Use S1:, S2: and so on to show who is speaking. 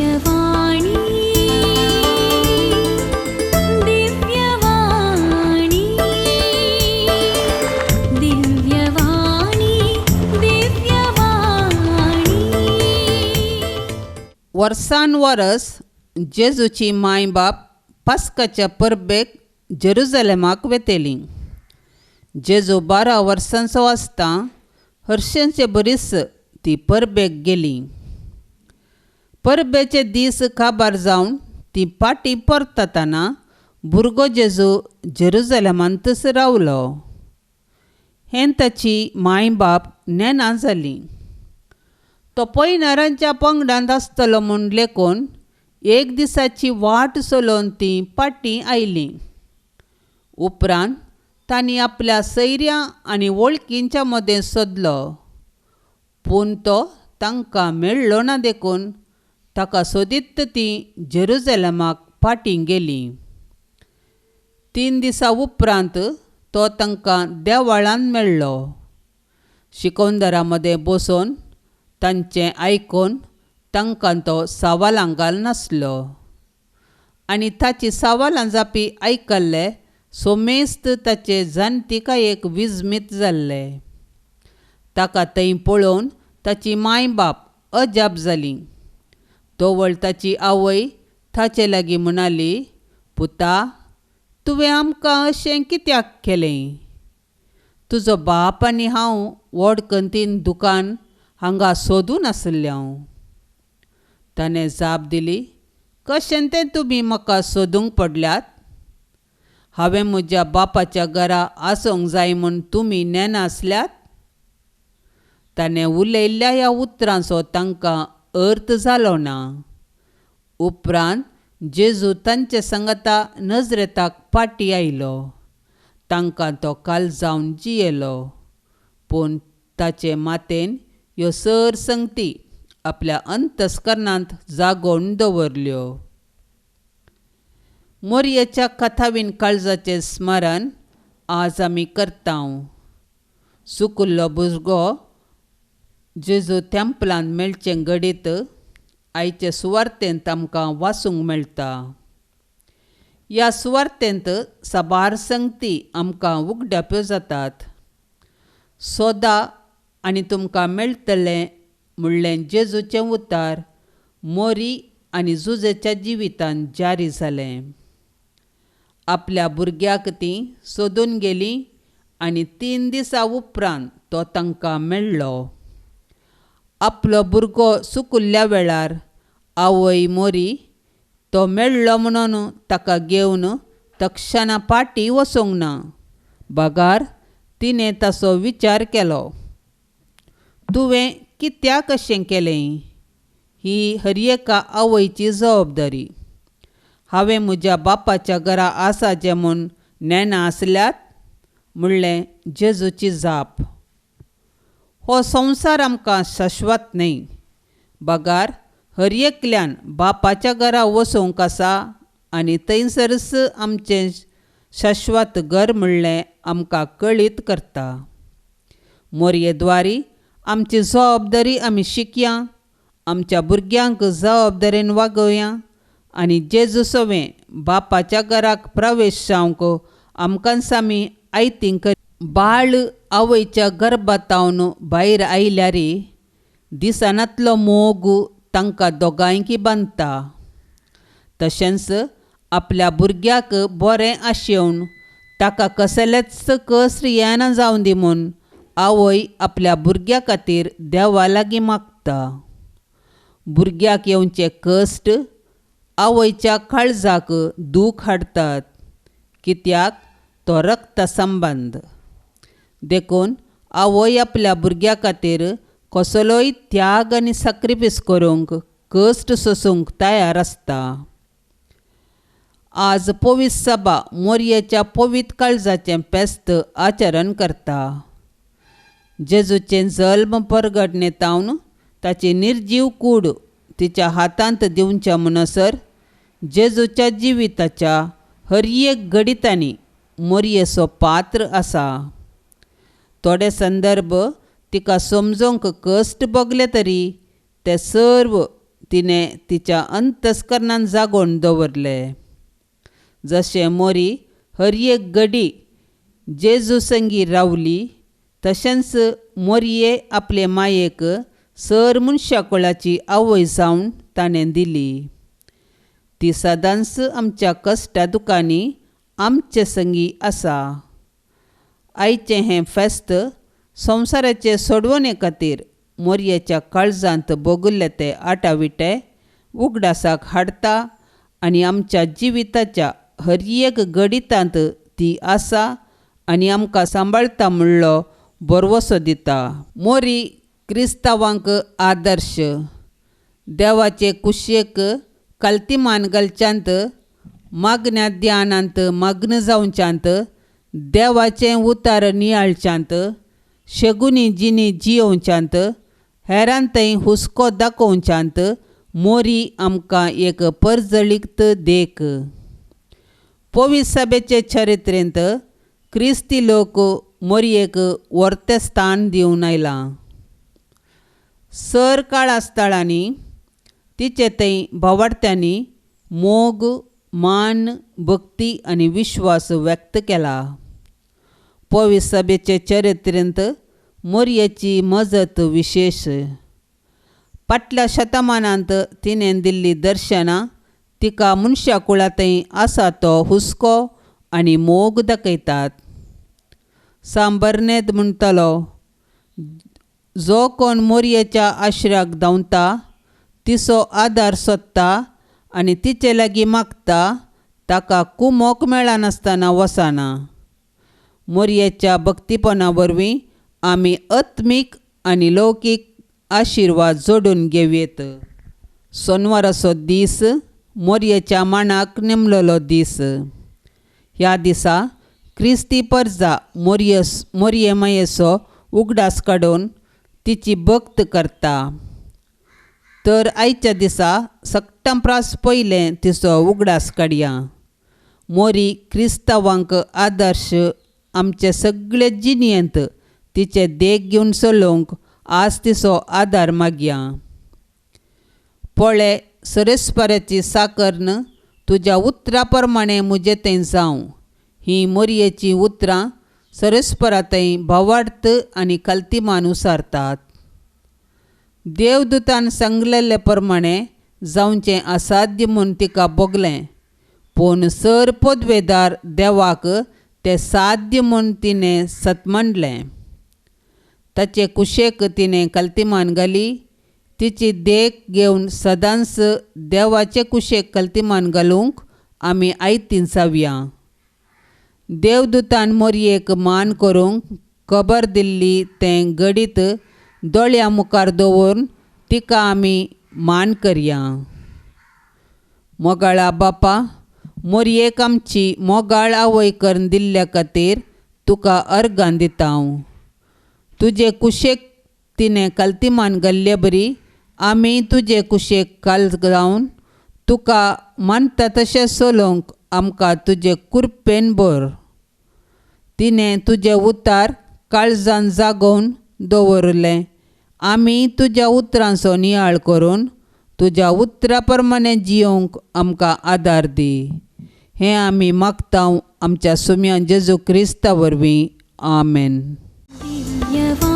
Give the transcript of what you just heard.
S1: दिव्यवाणी दिव्यवाणी दिव्यवाणी दिव्यवाणी.
S2: वर्सान वरस जेजूची मायबाप पास्काच्या परबेक जेरुझलेमाक वेतेली. जेजू 12 वर्सांचो आसता हरशेंचे बरीस ती परबेक गेली. परबेचे दीस काबार जावन ती पाटी परतना भुरगो जेजू जेरुझलेमांतच रावलो. हें ताची मायबाप नेना जाली. तो पैनारांच्या पंगडांत आसतलो म्हूण लेखून एक दिसाची वाट चलोवन ती पाटी आयली. उपरांत तांणी आपल्या सैऱ्यां आनी वळखींच्या मदें सोदलो, पूण तो तांकां मेळ्ळो ना देखून ताका सोदीत ती जेरुझलेमाक पाटी गेली. 3 दिसां उपरांत तो तांकां देवळांत मेळ्ळो. शिकोंदरा मदें बसून तांचें आयकून तांकां तो सवालां घालनासलो. आनी ताची सवालां जापी आयकल्ले सोमेस्त ताचे जाणटेकायेक विस्मीत जाल्ले. ताका थंय पळोवन ताची मायबाप अजाप जाली. तोवळ ताची आवय ताचे लागीं म्हणाली, पुता, तुवें आमकां अशें कित्याक केलें? तुजो बाप आनी हांव वडकंतीन दुकान हांगा सोदून आसल्यांव. ताणें जाप दिली, कशें तें तुमी म्हाका सोदूंक पडल्यात? हांवें म्हज्या बापाच्या घरा आसूंक जाय म्हूण तुमी नेना आसल्यात? ताणें उलयल्ल्या ह्या उतरांचो तांकां अर्थ जालो ना. उपरांत जेजू तांचे सांगता नजरेताक पाटी आयलो. तांकां तो काळजावन जियेलो. पूण ताचे माथेन ह्यो सर संगती आपल्या अंतस्करणांत जागोवन दवरल्यो. मोरयेच्या कथावीन काळजाचें स्मरण आज आमी करतांव. सुकुल्लो भुरगो जेजू तेंपलांत मेळचे घडीत आयचे सुवार्तेंत आमकां वाचूंक मेळटा. ह्या सुवार्तेंत साबार संगती आमकां उगड्याप्यो जातात. सोदा आनी तुमकां मेळटलें म्हणलें जेजूचें उतार मोरी आनी जुजेच्या जिवितांत जारी जालें. आपल्या भुरग्याक ती सोदून गेली आनी 3 दिसां उपरांत तो तांकां मेळ्ळो. आपलो भुरगो सुकुल्ल्या वेळार आवय मोरी तो मेळ्ळो म्हणून ताका घेवन तक्षणा पाटी वचूंक ना. बागार तिणें ताचो विचार केलो. तुवें कित्याक अशें केलें? ही हर एका आवयची जबाबदारी. हांवें म्हज्या बापाच्या घरा आसाचें म्हूण नेना आसल्यात? म्हणलें जेजूची जाप. हो संवसार आमकां शाश्वत न्हय. बागार हर एकल्यान बापाच्या घरा वचूंक आसा आनी थंयसरच आमचें शाश्वत घर म्हणलें आमकां कळीत करता. मोरयेद्वारी आमची जबाबदारी आमी शिकया, आमच्या भुरग्यांक जबाबदारेन वागोवया आनी जेजू सवें बापाच्या घराक प्रवेश जावंक आमकां सामी आयतींक बाळ आवयच्या गर्भातावन भायर आयल्यार दिसानांतलो मोग तांकां दोगांयकी बांदता. तशेंच आपल्या भुरग्याक बरें आशेवन ताका कसलेच कश्ट येना जावं दी म्हूण आवय आपल्या भुरग्या खातीर देवा लागीं मागता. भुरग्याक येवचे कश्ट आवयच्या काळजाक दूख हाडटात, कित्याक तो रक्त संबंद. देखून आवय आपल्या भुरग्या खातीर कसलोय त्याग आनी सॅक्रिफीस करूंक कश्ट सोसूंक तयार आसता. आज पवित्र सभा मोरयेच्या पवित्र काळजाचें फेस्त आचरण करता. जेजूचें जल्म परगटणेतावन ताची निर्जीव कूड तिच्या हातांत दिवच्या म्हणसर जेजूच्या जिविताच्या हर एक घडितांनी मोरयेचो पात्र आसा. थोडे संदर्भ तिका समजोवंक कश्ट भोगले तरी ते सर्व तिने तिच्या अंतस्करणान जागोवन दवरले. जशें मोरी हर एक घडी जेजू संगी रावली, तशेंच मोरये आपले मायेक सर मनशाकुळाची आवय जावन ताणें दिली. ती सदांच आमच्या कश्टा दुखांनी आमचे संगी आसा. आयचें हें फेस्त संवसाराचे सोडवणे खातीर मोरयेच्या काळजांत भोगिल्ले ते आटाविटे उगडासाक हाडटा आनी आमच्या जिविताच्या हर एक घडितांत ती आसा आनी आमकां सांबाळटा म्हणलो बरवसो दिता. मोरी क्रिस्तांवांक आदर्श. देवाचे कुशेक काल्तिमान घालच्यांत, मागण्या ध्यानांत मग्न जावच्यांत, देवाचें उतार नियाळच्यांत, शेगुनी जिणी जियोवच्यांत, हेरांतय हुस्को दाखोवच्यांत मोरी आमकां एक परजळीत देख. पवित्र सभेचे चरित्रेंत क्रिस्ती लोक मोरयेक व्हरतें स्थान दिवन आयलां. सर काळ आसताळांनी तिचे थंय भावार्थ्यांनी मोग, मान, भक्ती आनी विश्वास व्यक्त केला. पवित्र सभेचे चरित्रेंत मोरयेची मजत विशेश. फाटल्या शतमानांत तिणें दिल्लीं दर्शनां तिका मनशा कुळांतय आसा तो हुस्को आनी मोग दाखयतात. सांबर्नेद म्हणटलो, जो कोण मोरयेच्या आश्र्याक धांवता, तिचो आदार सोदता आनी तिचे लागीं मागता, ताका कुमोक मेळनासतना वसना. मोरयेच्या भक्तीपणा वरवीं आमी आत्मीक आनी लौकीक आशिर्वाद जोडून घेवयेत. सोनवाराचो दीस मोरयेच्या मांडाक नेमलेलो दीस. ह्या दिसा क्रिस्ती परजा मोरये मायेचो उगडास काडून तिची भक्त करता. तर आयच्या दिसा सक्तंपरास पयलें तिचो उगडास काडया. मोरी क्रिस्तांवांक आदर्श. आमचे सगळे जिणयेंत तिचे देख घेवन चलोवंक आज तिचो आदार मागया. पळय, सरेस्पराची साकर्ण तुज्या उतरां प्रमाणें म्हजे थंय जावं. ही मोरयेची उतरां सरेस्परांतय भावार्थ आनी काल्तिमान उसारतात. देवदूतान सांगलेले प्रमाणें जावचें असाध्य म्हूण तिका भोगलें, पूण सर पदवेदार देवाक तें साध्य म्हूण तिणें सतमणलें. ताचे कुशेक तिणें काल्तिमान घाली. तिची देख घेवन सदांच देवाचे कुशेक काल्तिमान घालूंक आमी आयतीन जावया. देवदूतान मोरयेक मान करूंक खबर दिल्ली तें घडीत दोळ्या मुखार दवरून तिका आमी मान करया. मोगाळा बापा, मोरयेक आमची मोगाळ आवय करून दिल्ल्या खातीर तुका अर्गां दिता हांव. तुजे कुशेक तिणें काल्तिमान घाल्ले बरी आमी तुजे कुशेक काल जावन तुका मानता तशें चलोवंक आमकां तुजे कृपेन भर. तिणें तुजे उतार काळजान जागोवन दवरलें. आमी तुज्या उतरांचो नियाळ करून तुज्या उतरा प्रमाणें जियोवंक आमकां आदार दी. हें आमी मागता आमच्या सुम्या जेजू क्रिस्ता वरवीं. आमेन.
S1: दिव्यवाणी